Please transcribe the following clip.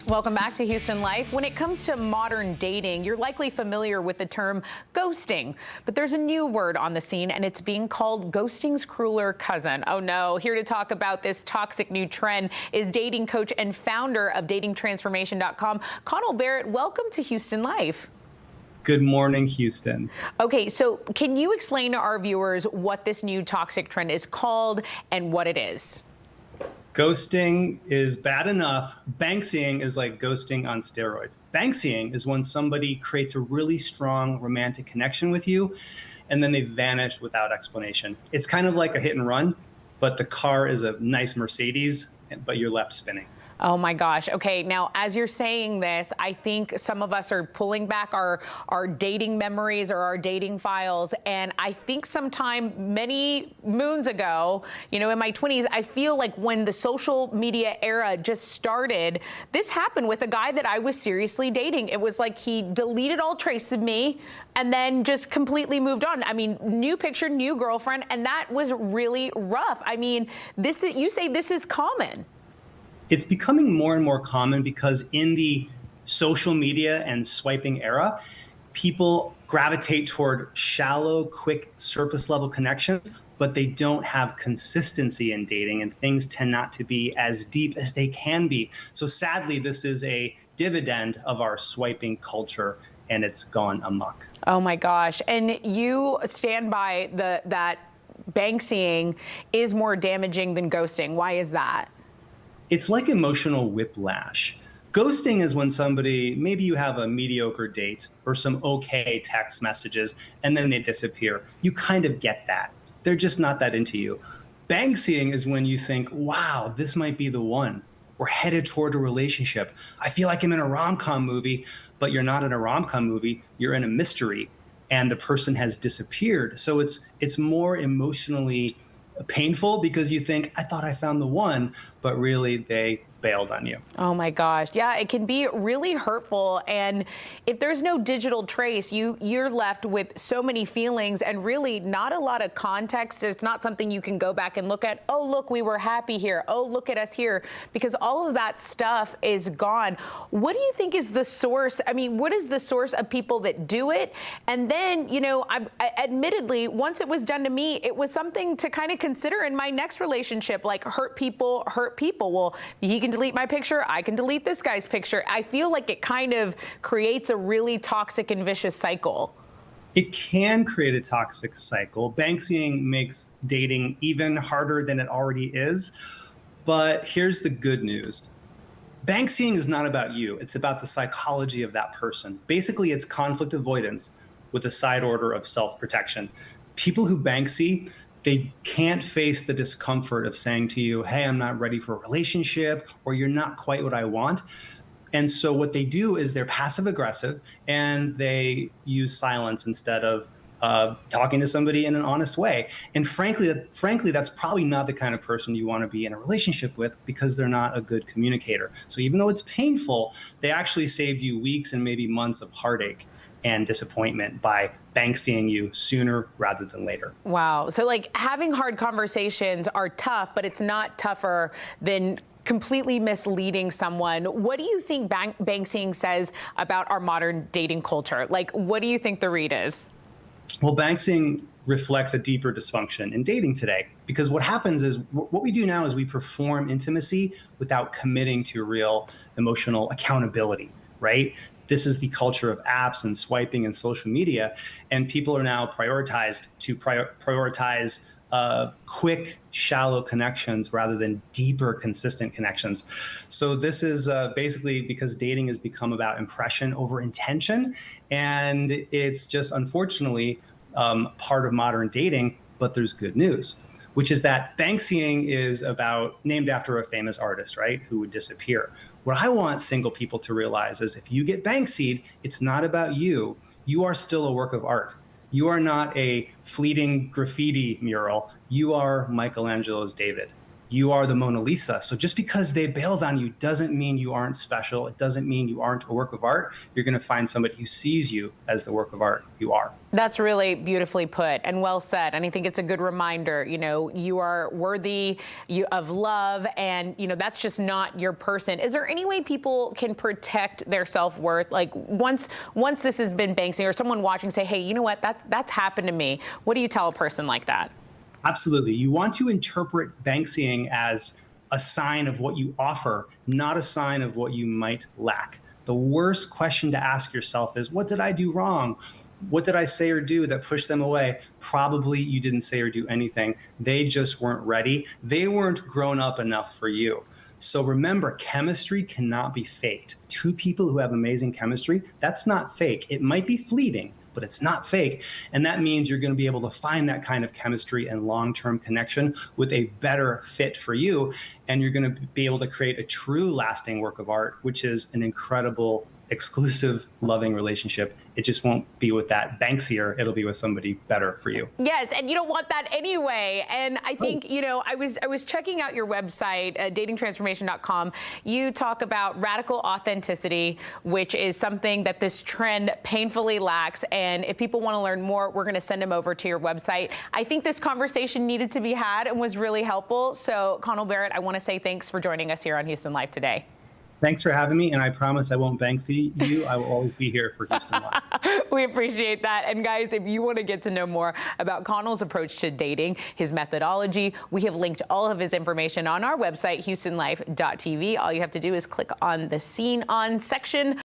Welcome back to Houston Life. When it comes to modern dating, you're likely familiar with the term ghosting, but there's a new word on the scene and it's being called ghosting's crueler cousin. Oh no, here to talk about this toxic new trend is dating coach and founder of datingtransformation.com, Connell Barrett. Welcome to Houston Life. Good morning, Houston. Okay, so can you explain to our viewers what this new toxic trend is called and what it is? Ghosting is bad enough. Banksying is like ghosting on steroids. Banksying is when somebody creates a really strong romantic connection with you and then they vanish without explanation. It's kind of like a hit and run, but the car is a nice Mercedes, but you're left spinning. Oh my gosh. Okay. Now, as you're saying this, I think some of us are pulling back our dating memories or our dating files. And I think sometime many moons ago, in my 20s, I feel like when the social media era just started, this happened with a guy that I was seriously dating. It was like he deleted all trace of me and then just completely moved on. I mean, new picture, new girlfriend. And that was really rough. I mean, you say this is common. It's becoming more and more common because in the social media and swiping era, people gravitate toward shallow, quick, surface level connections, but they don't have consistency in dating and things tend not to be as deep as they can be. So sadly, this is a dividend of our swiping culture and it's gone amok. Oh my gosh. And you stand by that Banksying is more damaging than ghosting. Why is that? It's like emotional whiplash. Ghosting is when maybe you have a mediocre date or some okay text messages, and then they disappear. You kind of get that. They're just not that into you. Banksying is when you think, wow, this might be the one. We're headed toward a relationship. I feel like I'm in a rom-com movie, but you're not in a rom-com movie. You're in a mystery, and the person has disappeared. So it's more emotionally painful because you think, I thought I found the one, but really they bailed on you. Oh my gosh. Yeah, it can be really hurtful. And if there's no digital trace, you're left with so many feelings and really not a lot of context. It's not something you can go back and look at. Oh, look, we were happy here. Oh, look at us here. Because all of that stuff is gone. What do you think is the source? I mean, what is the source of people that do it? And then, admittedly, once it was done to me, it was something to kind of consider in my next relationship, like hurt people. Well, he can delete my picture, I can delete this guy's picture. I feel like it kind of creates a really toxic and vicious cycle. It can create a toxic cycle. Banksying makes dating even harder than it already is. But here's the good news. Banksying is not about you. It's about the psychology of that person. Basically, it's conflict avoidance with a side order of self-protection. People who Banksy, they can't face the discomfort of saying to you, hey, I'm not ready for a relationship, or you're not quite what I want. And so what they do is they're passive aggressive and they use silence instead of talking to somebody in an honest way. And frankly, that's probably not the kind of person you want to be in a relationship with because they're not a good communicator. So even though it's painful, they actually saved you weeks and maybe months of heartache and disappointment by Banksying you sooner rather than later. Wow. So like having hard conversations are tough, but it's not tougher than completely misleading someone. What do you think Banksying says about our modern dating culture? Like, what do you think the read is? Well, Banksying reflects a deeper dysfunction in dating today, because what happens is what we do now is we perform intimacy without committing to real emotional accountability, right? This is the culture of apps and swiping and social media, and people are now prioritize quick, shallow connections rather than deeper, consistent connections. So this is basically because dating has become about impression over intention, and it's just unfortunately part of modern dating. But there's good news, which is that Banksying is named after a famous artist, right, who would disappear. What I want single people to realize is if you get Banksyed, it's not about you. You are still a work of art. You are not a fleeting graffiti mural. You are Michelangelo's David. you are the Mona Lisa. So just because they bailed on you doesn't mean you aren't special. It doesn't mean you aren't a work of art. You're going to find somebody who sees you as the work of art you are. That's really beautifully put and well said. And I think it's a good reminder, you are worthy of love, and, that's just not your person. Is there any way people can protect their self-worth? Like once this has been Banksy, or someone watching say, hey, you know what, that's happened to me. What do you tell a person like that? Absolutely. You want to interpret Banksying as a sign of what you offer, not a sign of what you might lack. The worst question to ask yourself is, what did I do wrong? What did I say or do that pushed them away? Probably you didn't say or do anything. They just weren't ready. They weren't grown up enough for you. So remember, chemistry cannot be faked. Two people who have amazing chemistry, that's not fake. It might be fleeting, but it's not fake. And that means you're going to be able to find that kind of chemistry and long-term connection with a better fit for you. And you're going to be able to create a true lasting work of art, which is an incredible, exclusive, loving relationship. It just won't be with that Banksier. It'll be with somebody better for you. Yes, and you don't want that anyway. And I think, I was checking out your website, datingtransformation.com. You talk about radical authenticity, which is something that this trend painfully lacks. And if people want to learn more, we're going to send them over to your website. I think this conversation needed to be had and was really helpful. So, Connell Barrett, I want to say thanks for joining us here on Houston Life today. Thanks for having me, and I promise I won't Banksy you. I will always be here for Houston Live. We appreciate that. And guys, if you want to get to know more about Connell's approach to dating, his methodology, we have linked all of his information on our website, HoustonLife.tv. All you have to do is click on the Scene On section.